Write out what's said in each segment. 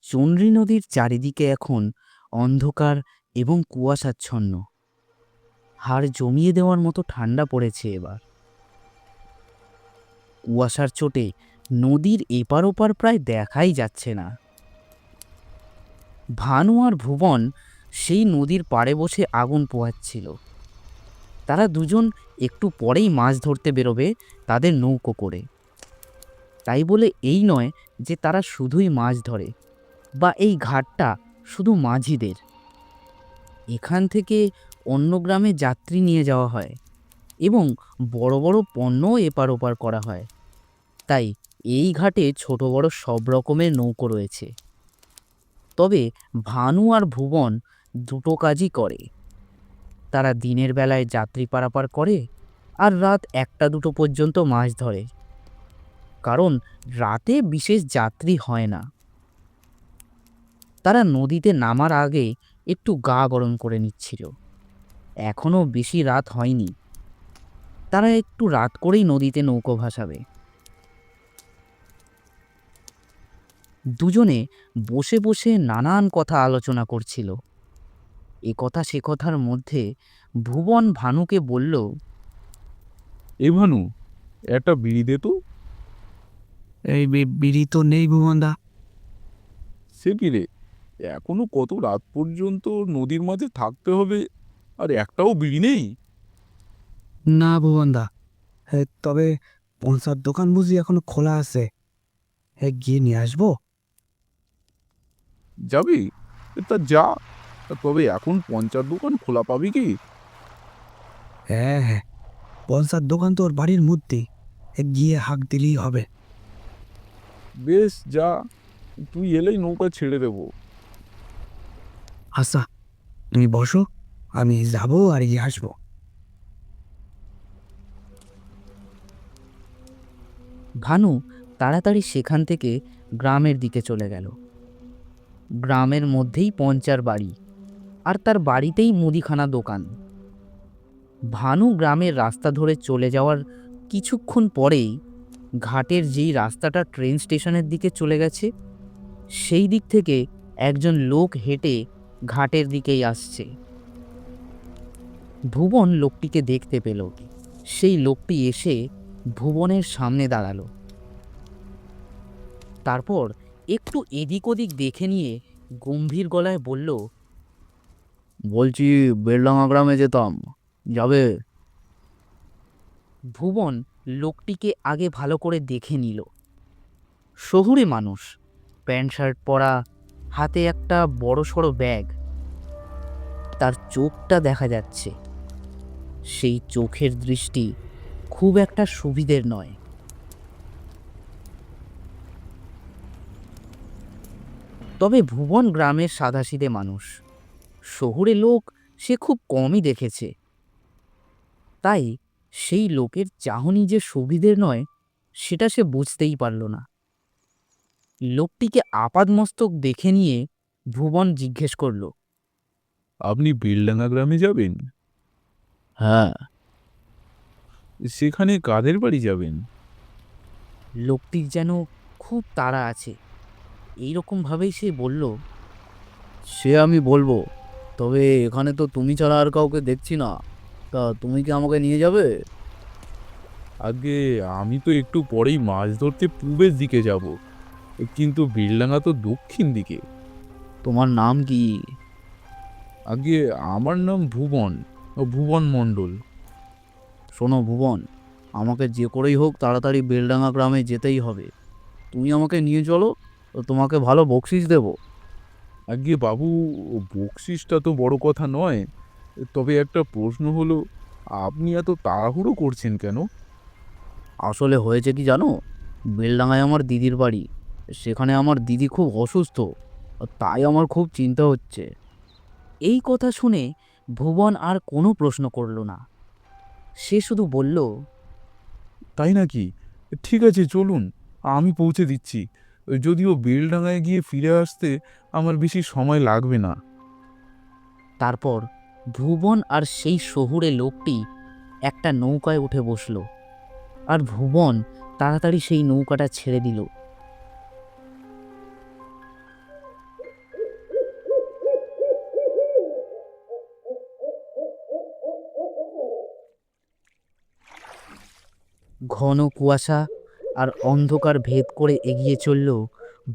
চন্দ্রী নদীর চারিদিকে এখন অন্ধকার এবং কুয়াশাচ্ছন্ন। হাড় জমিয়ে দেওয়ার মতো ঠান্ডা পড়েছে এবার। কুয়াশার চোটে নদীর এপার ওপার প্রায় দেখাই যাচ্ছে না। ভানু আর ভুবন সেই নদীর পাড়ে বসে আগুন পোহাচ্ছিল। তারা দুজন একটু পরেই মাছ ধরতে বেরোবে তাদের নৌকো করে। তাই বলে এই নয় যে তারা শুধুই মাছ ধরে বা এই ঘাটটা শুধু মাঝিদের। এখান থেকে অন্য গ্রামে যাত্রী নিয়ে যাওয়া হয় এবং বড় বড় পণ্যও এপার ওপার করা হয়। তাই এই ঘাটে ছোট বড় সব রকমের নৌকো রয়েছে। তবে ভানু আর ভুবন দুটো কাজই করে। তারা দিনের বেলায় যাত্রী পারাপার করে আর রাত 1টা 2টো পর্যন্ত মাছ ধরে, কারণ রাতে বিশেষ যাত্রী হয় না। তারা নদীতে নামার আগে একটু গা গরম করে নিচ্ছিল। এখনো বেশি রাত হয়নি। তারা একটু রাত করেই নদীতে নৌকো ভাসাবে। দুজনে বসে বসে নানান কথা আলোচনা করছিল। এ কথা সে কথার মধ্যে ভুবন ভানুকে বলল, এ ভানু, একটা বিড়ি দে তো। এই বিড়ি তো নেই ভুবনদা। সে কি রে, এখনো কত রাত পর্যন্ত নদীর মাঝে থাকতে হবে আর একটাও বিড়ি নেই? না ভুবনদা, তবে পঞ্চার দোকান বুঝি এখনো খোলা আছে, গিয়ে নিয়ে আসবো। যাবি? তা যা। তবে এখন পঞ্চার দোকান খোলা পাবি কি? হ্যাঁ হ্যাঁ, পঞ্চার দোকান তো ওর বাড়ির মধ্যেই, গিয়ে হাঁক দিলেই হবে। বেশ, যা। তুই এলেই নৌকা ছেড়ে দেবো। আচ্ছা, তুমি বসো, আমি যাবো আর গিয়ে আসবো। ভানু তাড়াতাড়ি সেখান থেকে গ্রামের দিকে চলে গেল। গ্রামের মধ্যেই পঞ্চার বাড়ি, আর তার বাড়িতেই মুদিখানা দোকান। ভানু গ্রামের রাস্তা ধরে চলে যাওয়ার কিছুক্ষণ পরেই ঘাটের যেই রাস্তাটা ট্রেন স্টেশনের দিকে চলে গেছে, সেই দিক থেকে একজন লোক হেঁটে ঘাটের দিকেই আসছে। ভুবন লোকটিকে দেখতে পেল। সেই লোকটি এসে ভুবনের সামনে দাঁড়ালো। তারপর একটু এদিক ওদিক দেখে নিয়ে গম্ভীর গলায় বলল, বলছি বেলডাঙা গ্রামে যেতাম, যাবে? ভুবন লোকটিকে আগে ভালো করে দেখে নিল। শহুরে মানুষ, প্যান্ট শার্ট পরা, হাতে একটা বড় সড়ো ব্যাগ। তার চোখটা দেখা যাচ্ছে। সেই চোখের দৃষ্টি খুব একটা সুবিধের নয়। তবে ভুবন গ্রামের সাধাসিধে মানুষ, শহুরে লোক সে খুব কমই দেখেছে। তাই সেই লোকের চাহনি যে সুবিধের নয় সেটা সে বুঝতেই পারল না। লোকটিকে আপাদমস্তক দেখে নিয়ে ভুবন জিজ্ঞেস করল, আপনি বেলডাঙ্গা গ্রামে যাবেন? হ্যাঁ। সেখানে কাদের বাড়ি যাবেন? লোকটির যেন খুব তাড়া আছে, এইরকম ভাবেই সে বলল, সে আমি বলবো, তবে এখানে তো তুমি ছাড়া আর কাউকে দেখছি না। তা তুমি কি আমাকে নিয়ে যাবে? আগে আমি তো একটু পরেই মাছ ধরতে পূবের দিকে যাব, কিন্তু বেলডাঙ্গা তো দক্ষিণ দিকে। তোমার নাম কি? আগে আমার নাম ভুবন, ভুবন মণ্ডল। শোনো ভুবন, আমাকে যে করেই হোক তাড়াতাড়ি বেলডাঙা গ্রামে যেতেই হবে। তুমি আমাকে নিয়ে চলো, তো তোমাকে ভালো বকশিস দেব। আগে বাবু, বকশিসটা তো বড় কথা নয়, তবে একটা প্রশ্ন হলো, আপনি এত তাড়াহুড়ো করছেন কেন? আসলে হয়েছে কি জানো, বেলডাঙায় আমার দিদির বাড়ি। সেখানে আমার দিদি খুব অসুস্থ, তাই আমার খুব চিন্তা হচ্ছে। এই কথা শুনে ভুবন আর কোনো প্রশ্ন করল না। সে শুধু বলল, তাই নাকি? ঠিক আছে, চলুন, আমি পৌঁছে দিচ্ছি। যদিও বেলডাঙায় গিয়ে ফিরে আসতে আমার বেশি সময় লাগবে না। তারপর ভুবন আর সেই শহুরে লোকটি একটা নৌকায় উঠে বসল, আর ভুবন তাড়াতাড়ি সেই নৌকাটা ছেড়ে দিল। ঘন কুয়াশা আর অন্ধকার ভেদ করে এগিয়ে চলল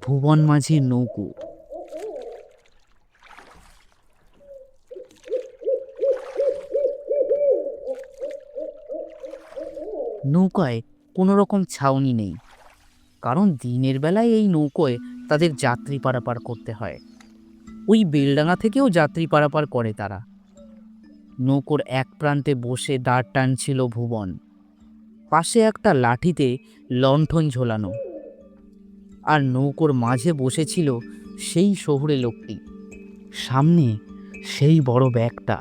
ভুবন মাঝির নৌকো। নৌকায় কোনো রকম ছাউনি নেই, কারণ দিনের বেলায় এই নৌকোয় তাদের যাত্রী পারাপার করতে হয়। ওই বেলডাঙা থেকেও যাত্রী পারাপার করে তারা। নৌকোর এক প্রান্তে বসে দাঁড় টানছিল ভুবন, পাশে একটা লাঠিতে লণ্ঠন ঝোলানো, আর নৌকোর মাঝে বসেছিল সেই শহুরে লোকটি, সামনে সেই বড় ব্যাগটা।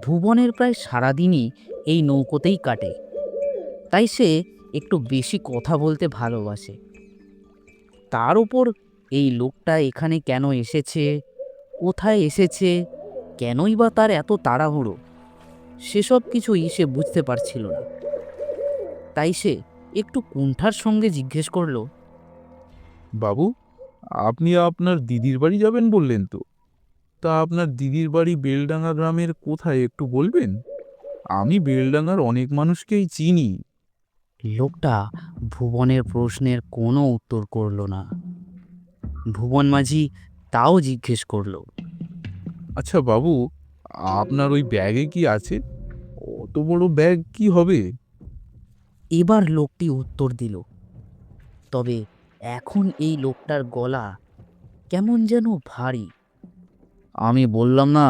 ভুবনের প্রায় সারাদিনই এই নৌকোতেই কাটে, তাই সে একটু বেশি কথা বলতে ভালোবাসে। তার উপর এই লোকটা এখানে কেন এসেছে, কোথায় এসেছে, কেনই বা তার এত তাড়াহুড়ো, সেসব কিছুই সে বুঝতে পারছিল না। তাই সে একটু কুণ্ঠার সঙ্গে জিজ্ঞেস করলো, বাবু, আপনি আপনার দিদির বাড়ি যাবেন বললেন তো? তা আপনার দিদির বাড়ি বেলডাঙ্গা গ্রামের কোথায় একটু বলবেন? আমি বেলডাঙ্গার অনেক মানুষকেই চিনি। লোকটা ভুবনের প্রশ্নের কোনো উত্তর করলো না। ভুবন মাঝি তাও জিজ্ঞেস করলো, আচ্ছা বাবু, আপনার ওই ব্যাগে কি আছে? অত বড় ব্যাগ কি হবে? এবার লোকটি উত্তর দিল, তবে এখন এই লোকটার গলা কেমন যেন ভারী। আমি বললাম না,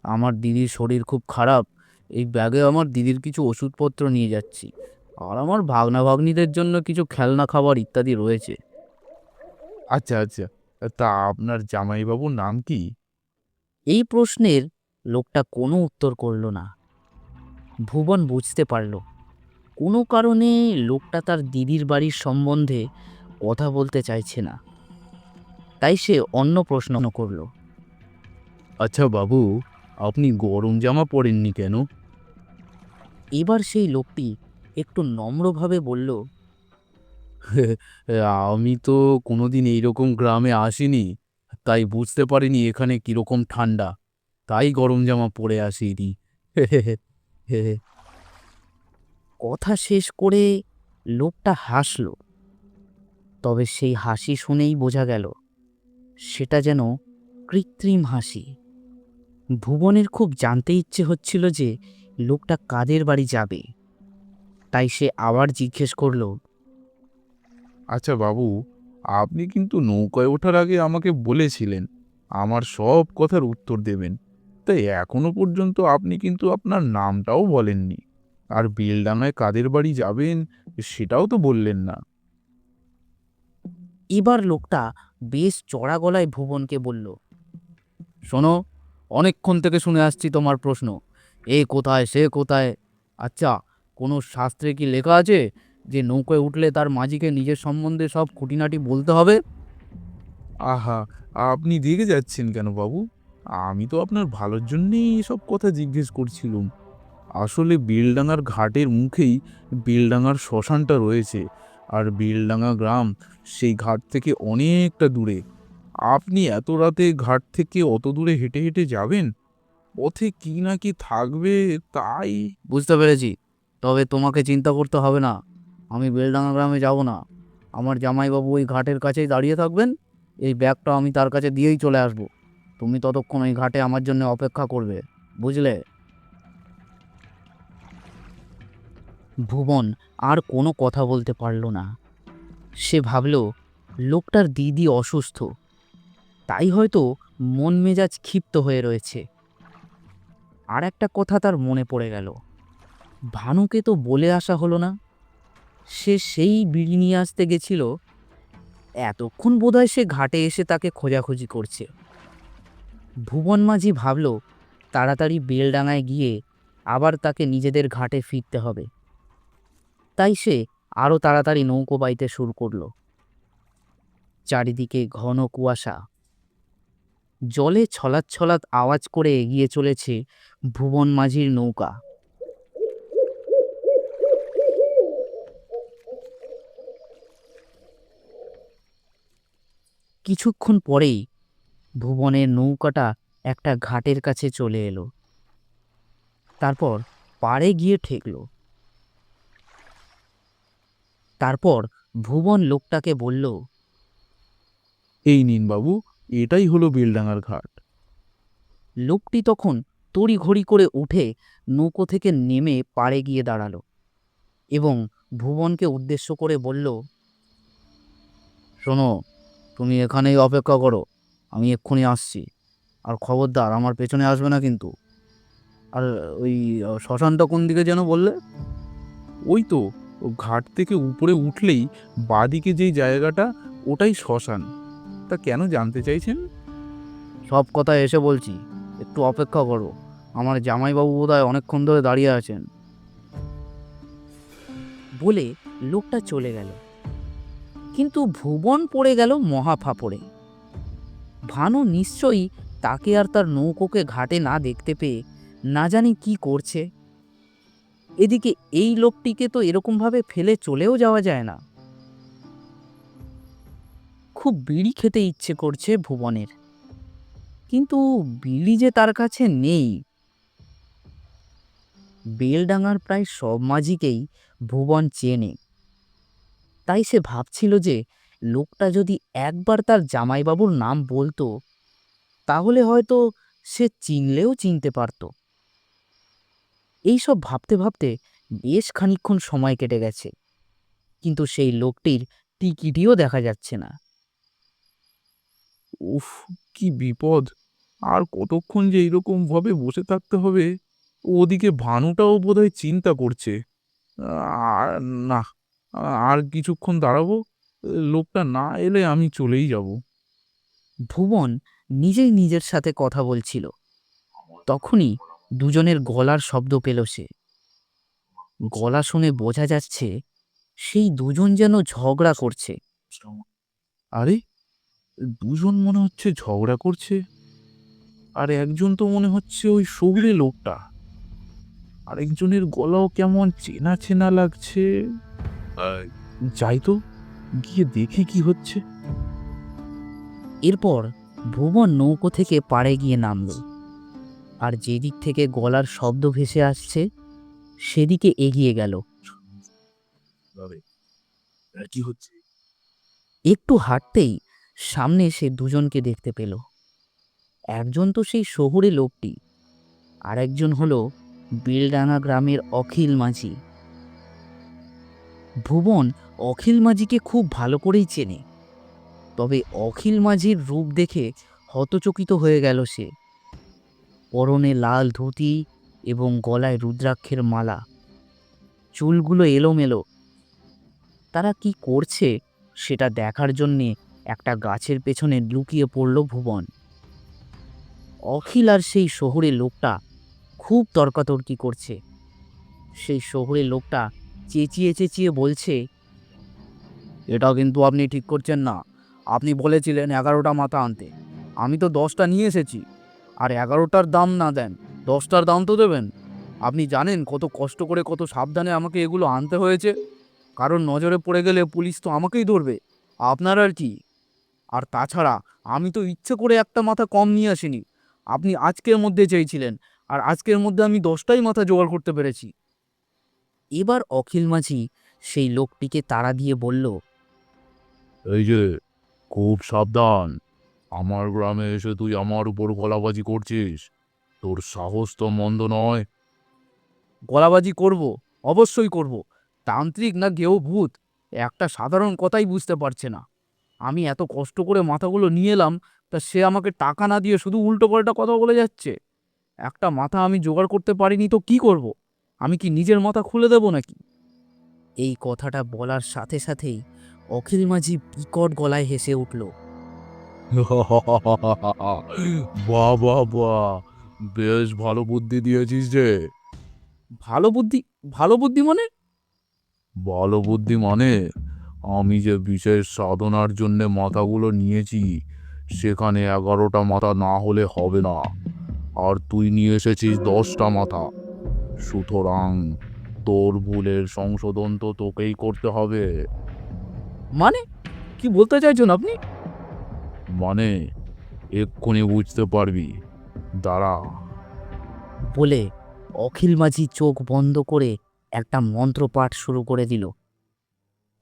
আমার দিদির শরীর খুব খারাপ, এই ব্যাগে আমার দিদির কিছু ওষুধপত্র নিয়ে যাচ্ছি, আর আমার ভাগনা ভাগ্নিদের জন্য কিছু খেলনা খাবার ইত্যাদি রয়েছে। আচ্ছা আচ্ছা, তা আপনার জামাইবাবুর নাম কি? এই প্রশ্নের লোকটা কোনো উত্তর করল না। ভুবন বুঝতে পারল কোনো কারণে লোকটা তার দিদির বাড়ির সম্বন্ধে কথা বলতে চাইছে না। তাই সে অন্য প্রশ্ন করল, আচ্ছা বাবু, আপনি গরম জামা পরেননি কেন? এবার সেই লোকটি একটু নম্রভাবে বলল, আমি তো কোনোদিন এইরকম গ্রামে আসিনি, তাই বুঝতে পারিনি এখানে কিরকম ঠান্ডা, তাই গরম জামা পরে আসিনি। কথা শেষ করে লোকটা হাসল, তবে সেই হাসি শুনেই বোঝা গেল সেটা যেন কৃত্রিম হাসি। ভুবনের খুব জানতে ইচ্ছে হচ্ছিল যে লোকটা কাদের বাড়ি যাবে, তাই সে আবার জিজ্ঞেস করলো, আচ্ছা বাবু, আপনি কিন্তু নৌকায় ওঠার আগে আমাকে বলেছিলেন আমার সব কথার উত্তর দেবেন, তাই এখনো পর্যন্ত আপনি কিন্তু আপনার নামটাও বলেননি, আর বেলডাঙায় কাদের বাড়ি যাবেন সেটাও তো বললেন না। এবার লোকটা বেশ চড়া গলায় ভুবনকে বলল, শোনো, অনেকক্ষণ থেকে শুনে আসছি তোমার প্রশ্ন, এ কোথায় সে কোথায়। আচ্ছা, কোনো শাস্ত্রে কি লেখা আছে যে নৌকায় উঠলে তার মাঝিকে নিজের সম্বন্ধে সব খুঁটিনাটি বলতে হবে? আহা, আপনি রেগে যাচ্ছেন কেন বাবু? আমি তো আপনার ভালোর জন্যেই এসব কথা জিজ্ঞেস করছিলুম। আসলে বেলডাঙার ঘাটের মুখেই বেলডাঙার শ্মশানটা রয়েছে, আর বেলডাঙা গ্রাম সেই ঘাট থেকে অনেকটা দূরে। আপনি এত রাতে ঘাট থেকে অত দূরে হেঁটে হেঁটে যাবেন? পথে কি না কি থাকবে, তাই। বুঝতে পেরেছি, তবে তোমাকে চিন্তা করতে হবে না, আমি বেলডাঙ্গা গ্রামে যাব না। আমার জামাইবাবু ওই ঘাটের কাছেই দাঁড়িয়ে থাকবেন, এই ব্যাগটা আমি তার কাছে দিয়েই চলে আসব। তুমি ততক্ষণ ওই ঘাটে আমার জন্য অপেক্ষা করবে, বুঝলে? ভুবন আর কোনো কথা বলতে পারল না। সে ভাবল লোকটার দিদি অসুস্থ, তাই হয়তো মন মেজাজ ক্ষিপ্ত হয়ে রয়েছে। আর একটা কথা তার মনে পড়ে গেল, ভানুকে তো বলে আসা হলো না, সে সেই বিড়ি নিয়ে আসতে গেছিল। এতক্ষণ বোধহয় সে ঘাটে এসে তাকে খোঁজাখুঁজি করছে। ভুবন মাঝি ভাবল তাড়াতাড়ি বেলডাঙায় গিয়ে আবার তাকে নিজেদের ঘাটে ফিরতে হবে। তাই সে আরও তাড়াতাড়ি নৌকো বাইতে শুরু করলো। চারিদিকে ঘন কুয়াশা, জলে ছলাৎ ছলাৎ আওয়াজ করে এগিয়ে চলেছে ভুবন মাঝির নৌকা। কিছুক্ষণ পরেই ভুবনের নৌকাটা একটা ঘাটের কাছে চলে এলো, তারপর পাড়ে গিয়ে ঠেকল। তারপর ভুবন লোকটাকে বলল, এই নিন বাবু, এটাই হলো বেলডাঙার ঘাট। লোকটি তখন তড়িঘড়ি করে উঠে নৌকো থেকে নেমে পাড়ে গিয়ে দাঁড়ালো এবং ভুবনকে উদ্দেশ্য করে বলল, শোনো, তুমি এখানেই অপেক্ষা করো, আমি এক্ষুনি আসছি। আর খবরদার আমার পেছনে আসবে না কিন্তু। আর ওই শ্মশানটা কোন দিকে যেন বললে? ওই তো, ও ঘাট থেকে উপরে উঠলেই বাদিকে যেই জায়গাটা, ওটাই শ্মশান। তা কেন জানতে চাইছেন? সব কথা এসে বলছি, একটু অপেক্ষা করো। আমার জামাইবাবু বোধহয় অনেকক্ষণ ধরে দাঁড়িয়ে আছেন। বলে লোকটা চলে গেল। কিন্তু ভুবন পড়ে গেল মহা ফাপড়ে। ভানু নিশ্চয়ই তাকে আর তার নৌকোকে ঘাটে না দেখতে পেয়ে না জানি কি করছে। এদিকে এই লোকটিকে তো এরকমভাবে ফেলে চলেও যাওয়া যায় না। খুব বিড়ি খেতে ইচ্ছে করছে ভুবনের, কিন্তু বিড়ি যে তার কাছে নেই। বেলডাঙার প্রায় সব মাঝিকেই ভুবন চেনে, তাই সে ভাবছিল যে লোকটা যদি একবার তার জামাইবাবুর নাম বলতো, তাহলে হয়তো সে চিনলেও চিনতে পারত। এইসব ভাবতে ভাবতে বেশ খানিকক্ষণ সময় কেটে গেছে, কিন্তু সেই লোকটির টিকিটিও দেখা যাচ্ছে না। উফ, কি বিপদ! আর কতক্ষণ যে এইরকম ভাবে বসে থাকতে হবে? ওদিকে ভানুটাও বোধহয় চিন্তা করছে। আর না, আর কিছুক্ষণ দাঁড়াবো। লোকটা না এলে আমি চলেই যাব। ভুবন নিজেই নিজের সাথে কথা বলছিল। তখনই দুজনের গলার শব্দ পেল সে। গলা শুনে বোঝা যাচ্ছে সেই দুজন যেন ঝগড়া করছে। আরে, দুজন মনে হচ্ছে ঝগড়া করছে। আর একজন তো মনে হচ্ছে ওই শহুরে লোকটা। আরেকজনের গলাও কেমন চেনা চেনা লাগছে। যাই তো, গিয়ে দেখি কি হচ্ছে। এরপর ভুবন নৌকো থেকে পাড়ে গিয়ে নামল, আর যেদিক থেকে গলার শব্দ ভেসে আসছে সেদিকে এগিয়ে গেল। কি হচ্ছে? একটু হাঁটতেই সামনে সে দুজনকে দেখতে পেল। একজন তো সেই শহুরে লোকটি, আর একজন হলো বেলডাঙা গ্রামের অখিল মাঝি। ভুবন অখিল মাঝিকে খুব ভালো করেই চেনে, তবে অখিল মাঝির রূপ দেখে হতচকিত হয়ে গেল সে। পরনে লাল ধুতি এবং গলায় রুদ্রাক্ষের মালা, চুলগুলো এলোমেলো। তারা কি করছে সেটা দেখার জন্যে একটা গাছের পেছনে লুকিয়ে পড়ল ভুবন। অখিল আর সেই শহুরে লোকটা খুব তর্কাতর্কি করছে। সেই শহুরে লোকটা চেঁচিয়ে চেঁচিয়ে বলছে, এটা কিন্তু আপনি ঠিক করছেন না। আপনি বলেছিলেন 11টা মাথা আনতে, আমি তো 10টা নিয়ে এসেছি। আর 11টার দাম না দেন, 10টার দাম তো দেবেন। আপনি জানেন কত কষ্ট করে কত সাবধানে আমাকে এগুলো আনতে হয়েছে। কারণ নজরে পড়ে গেলে পুলিশ তো আমাকেই ধরবে, আপনার আর কি। আর তাছাড়া আমি তো ইচ্ছে করে একটা মাথা কম নিয়ে আসিনি। আপনি আজকের মধ্যে চেয়েছিলেন, আর আজকের মধ্যে আমি 10টাই মাথা জোগাড় করতে পেরেছি। এবার অখিল মাঝি সেই লোকটিকে তাড়া দিয়ে বলল, এই যে, খুব সাবধান। আমার গ্রামে এসে তুই আমার উপর গলাবাজি করছিস? তোর সাহস তো মন্দ নয়। গলাবাজি করব, অবশ্যই করব। তান্ত্রিক না গেও ভূত, একটা সাধারণ কথাই বুঝতে পারছে না। আমি এত কষ্ট করে মাথাগুলো নিয়ে এলাম, তা সে আমাকে টাকা না দিয়ে শুধু উল্টো পাল্টা কথা বলে যাচ্ছে। একটা মাথা আমি জোগাড় করতে পারিনি তো কি করব? আমি কি নিজের মাথা খুলে দেব নাকি? এই কথাটা বলার সাথে সাথেই অখিল মাঝি বিকট গলায় হেসে উঠল। বাহ বাহ বাহ, বেশ ভালো বুদ্ধি দিয়েছিস রে। ভালো বুদ্ধি? ভালো বুদ্ধি মানে? ভালো বুদ্ধি মানে, আমি যে বিশেষ সাধনার জন্য মাথাগুলো নিয়েছি, সেখানে 11টা মাথা না হলে হবে না। আর তুই নিয়ে এসেছিস 10টা মাথা। সুতরাং তোর ভুলের সংশোধন তো তোকেই করতে হবে। মানে কি বলতে চাইছেন আপনি? মানে, এক্ষুনি বুঝতে পারবি। দাঁড়া। বলে অখিল মাঝি চোখ বন্ধ করে একটা মন্ত্রপাঠ শুরু করে দিল।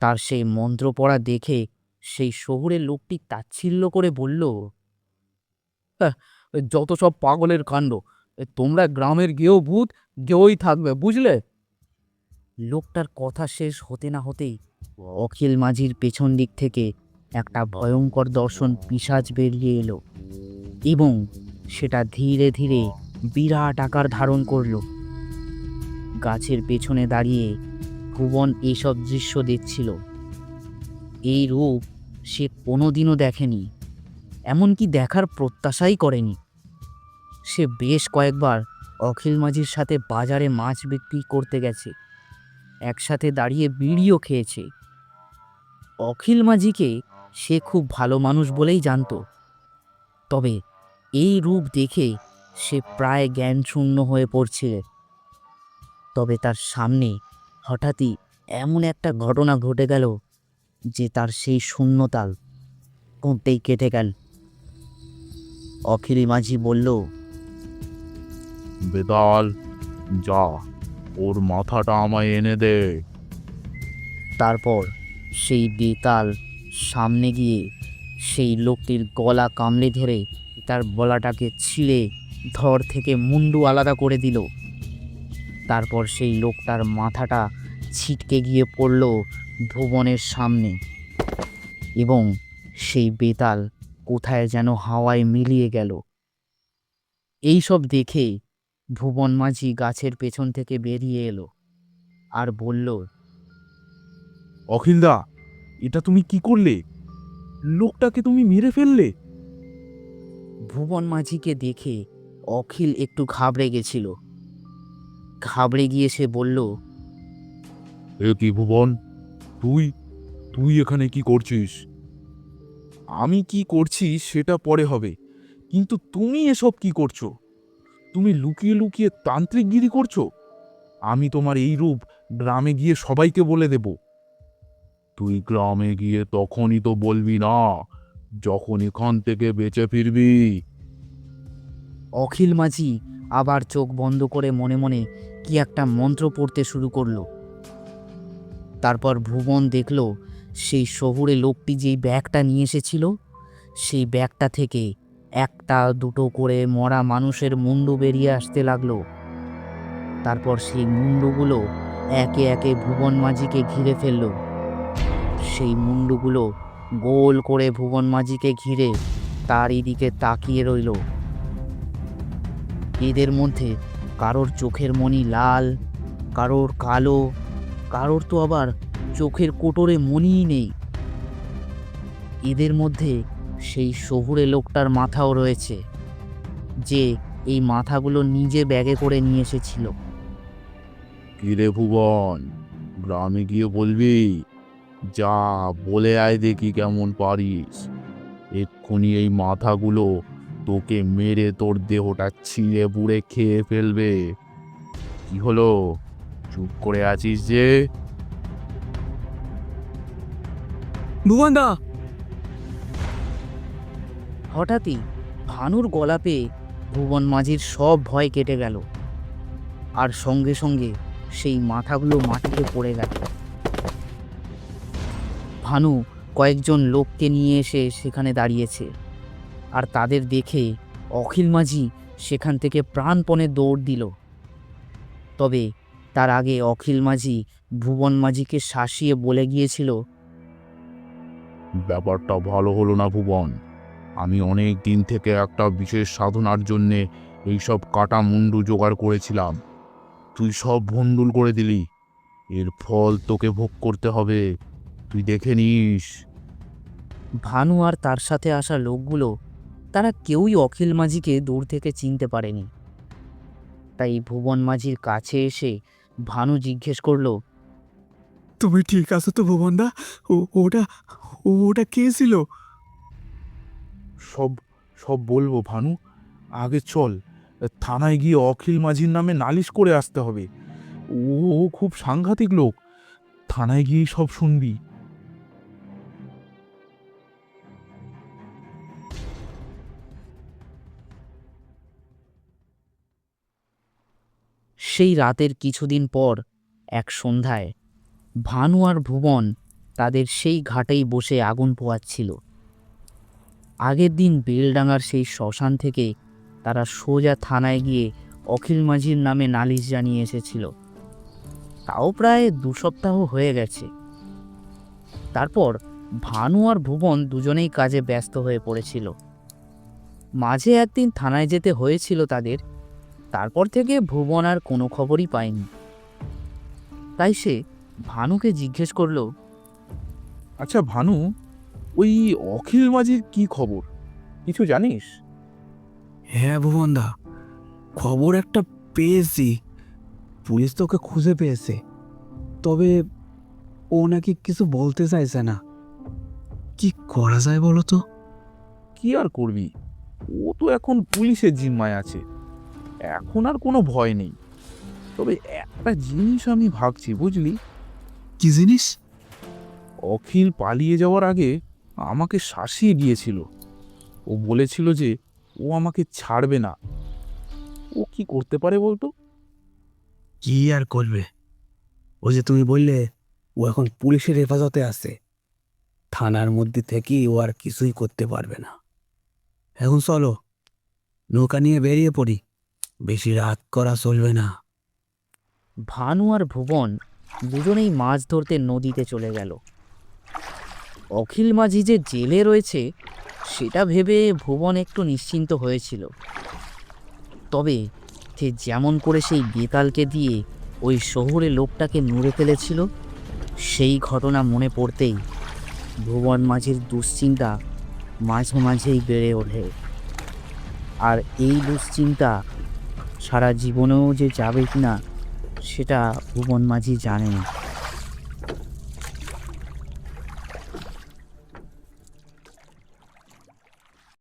তার সেই মন্ত্র পড়া দেখে সেই শহুরের লোকটি তাচ্ছিল্য করে বলল, "হ্যাঁ, যত সব পাগলের কাণ্ড, তোমরা গ্রামের গেঁয়ো ভূত গেঁয়োই থাকবে, বুঝলে?" লোকটার কথা শেষ হতে না হতেই অখিল মাঝির পেছন দিক থেকে একটা ভয়ঙ্কর দর্শন পিশাচ বেরিয়ে এলো এবং সেটা ধীরে ধীরে বিরাট আকার ধারণ করলো। গাছের পেছনে দাঁড়িয়ে ভুবন এইসব দৃশ্য দেখছিল। এই রূপ সে কোনোদিনও দেখেনি, এমনকি দেখার প্রত্যাশাই করেনি। সে বেশ কয়েকবার অখিল মাঝির সাথে বাজারে মাছ বিক্রি করতে গেছে, একসাথে দাঁড়িয়ে বিড়িও খেয়েছে। অখিল মাঝিকে সে খুব ভালো মানুষ বলেই জানতো, তবে এই রূপ দেখে সে প্রায় জ্ঞানশূন্য হয়ে পড়ছিল। তবে তার সামনে হঠাৎই এমন একটা ঘটনা ঘটে গেল যে তার সেই শূন্যতাল কোনতেই কেটে গেল। অখিল মাঝি বলল, বেতাল, যা, ওর মাথাটা আমায় এনে দে। তারপর সেই বেতাল সামনে গিয়ে সেই লোকটির গলা কামড়ে ধরে তার গলাটাকে ছিঁড়ে ধর থেকে মুন্ডু আলাদা করে দিল। তারপর সেই লোকটার মাথাটা ছিটকে গিয়ে পড়ল ভুবনের সামনে এবং সেই বেতাল কোথায় যেন হাওয়ায় মিলিয়ে গেল। এই সব দেখে ভুবন মাঝি গাছের পেছন থেকে বেরিয়ে এলো আর বলল, অখিলদা, এটা তুমি কি করলে? লোকটাকে তুমি মেরে ফেললে? ভুবন মাঝিকে দেখে অখিল একটু ঘাবড়ে গেছিল। ঘাবড়ে গিয়ে সে বলল, এ কি ভুবন, তুই তুই এখানে কি করছিস? আমি কি করছি সেটা পরে হবে, কিন্তু তুমি এসব কি করছো? তুমি লুকিয়ে লুকিয়ে তান্ত্রিকগিরি করছো। আমি তোমার এই রূপ গ্রামে গিয়ে সবাইকে বলে দেব। তুই গ্রামে গিয়ে তখনই তো বলবি না, যখন এখান থেকে বেঁচে ফিরবি। অখিল মাঝি আবার চোখ বন্ধ করে মনে মনে কি একটা মন্ত্র পড়তে শুরু করলো। তারপর ভুবন দেখল সেই শহুরে লোকটি যেই ব্যাগটা নিয়ে এসেছিল সেই ব্যাগটা থেকে একটা দুটো করে মরা মানুষের মুন্ডু বেরিয়ে আসতে লাগলো। তারপর সেই মুন্ডুগুলো একে একে ভুবন মাঝিকে ঘিরে ফেলল। সেই মুন্ডুগুলো গোল করে ভুবন মাঝিকে ঘিরে তারই দিকে তাকিয়ে রইল। এদের মধ্যে কারোর চোখের মণি লাল, কারোর কালো, কারোর তো আবার চোখের কোটরে মণিই নেই। এদের মধ্যে সেই শহুরে লোকটার মাথাও রয়েছে, যে এই মাথাগুলো নিজে ব্যাগে করে নিয়ে এসেছিল। কিরে ভুবন, গ্রামে গিয়ে বলবি? যা, বলে আয় দেখি কেমন পারিস। এক্ষুনি এই মাথাগুলো তোকে মেরে তোর দেহটা ছিঁড়ে বুড়ে খেয়ে ফেলবে। কি হলো, চুপ করে আছিস যে? ভুবনদা! হঠাৎই ভানুর গলা পেয়ে ভুবন মাঝির সব ভয় কেটে গেল, আর সঙ্গে সঙ্গে সেই মাথাগুলো মাটিতে পড়ে গেল। ভানু কয়েকজন লোককে নিয়ে এসে সেখানে দাঁড়িয়েছে, আর তাদের দেখে অখিল মাঝি সেখান থেকে প্রাণপণে দৌড় দিল। তবে তার আগে অখিল মাঝি ভুবন মাঝিকে শাসিয়ে বলে গিয়েছিল, ব্যাপারটা ভালো হলো না ভুবন। আমি অনেক দিন থেকে একটা বিশেষ সাধনার জন্যে এইসব কাটা মুন্ডু জোগাড় করেছিলাম, তুই সব ভণ্ডুল করে দিলি। এর ফল তোকে ভোগ করতে হবে, তুই দেখে নিস। ভানু আর তার সাথে আসা লোকগুলো তারা কেউই অখিল মাঝিকে দূর থেকে চিনতে পারেনি। তাই ভুবন মাঝির কাছে এসে ভানু জিজ্ঞেস করলো, তুমি ঠিক আছো তো ভুবনদা? ওটা ওটা কে ছিল? সব সব বলবো ভানু, আগে চল থানায় গিয়ে অখিল মাঝির নামে নালিশ করে আসতে হবে। ও ও খুব সাংঘাতিক লোক, থানায় গিয়েই সব শুনবি। সেই রাতের কিছুদিন পর এক সন্ধ্যায় ভানু আর ভুবন তাদের সেই ঘাটেই বসে আগুন পোহাচ্ছিল। আগের দিন বেলডাঙার সেই শ্মশান থেকে তারা সোজা থানায় গিয়ে অখিল মাঝির নামে নালিশ জানিয়ে এসেছিল। তাও প্রায় 2 সপ্তাহ হয়ে গেছে। তারপর ভানু আর ভুবন দুজনেই কাজে ব্যস্ত হয়ে পড়েছিল। মাঝে একদিন থানায় যেতে হয়েছিল তাদের, তারপর থেকে ভুবন আর কোনো খবরই পায়নি। তাই সে ভানুকে জিজ্ঞেস করলো, আচ্ছা ভানু, ওই অখিল মাঝির কি খবর, কিছু জানিস? হ্যাঁ ভুবনদা, খবর একটা পেয়েছি। পুলিশ তো ওকে খুঁজে পেয়েছে, তবে ও নাকি কিছু বলতে চাইছে না। কি করা যায় বলো তো? কি আর করবি, ও তো এখন পুলিশের জিম্মায় আছে, এখন আর কোনো ভয় নেই। তবে একটা জিনিস আমি ভাবছি, বুঝলি, কি জিনিস? অখিল পালিয়ে যাওয়ার আগে আমাকে শাসিয়ে গিয়েছিল। ও বলেছিল যে ও আমাকে ছাড়বে না। ও কি করতে পারে বলতো? কি আর করবে, ও যে তুমি বললে ও এখন পুলিশের হেফাজতে আছে, থানার মধ্যে থেকেই ও আর কিছুই করতে পারবে না। এখন চলো, নৌকা নিয়ে বেরিয়ে পড়ি, বেশি রাত করা চলবে না। ভানু আর ভুবন দুজনেই মাছ ধরতে নদীতে চলে গেল। অখিল মাঝি যে জেলে রয়েছে সেটা ভেবে ভুবন একটু নিশ্চিন্ত হয়েছিল। তবে সে যেমন করে সেই বেতালকে দিয়ে ওই শহরে লোকটাকে নুড়ে ফেলেছিল, সেই ঘটনা মনে পড়তেই ভুবন মাঝির দুশ্চিন্তা মাঝে মাঝেই বেড়ে ওঠে। আর এই দুশ্চিন্তা সারা জীবনেও যে যাবে কিনা সেটা ভুবন মাঝি জানে না।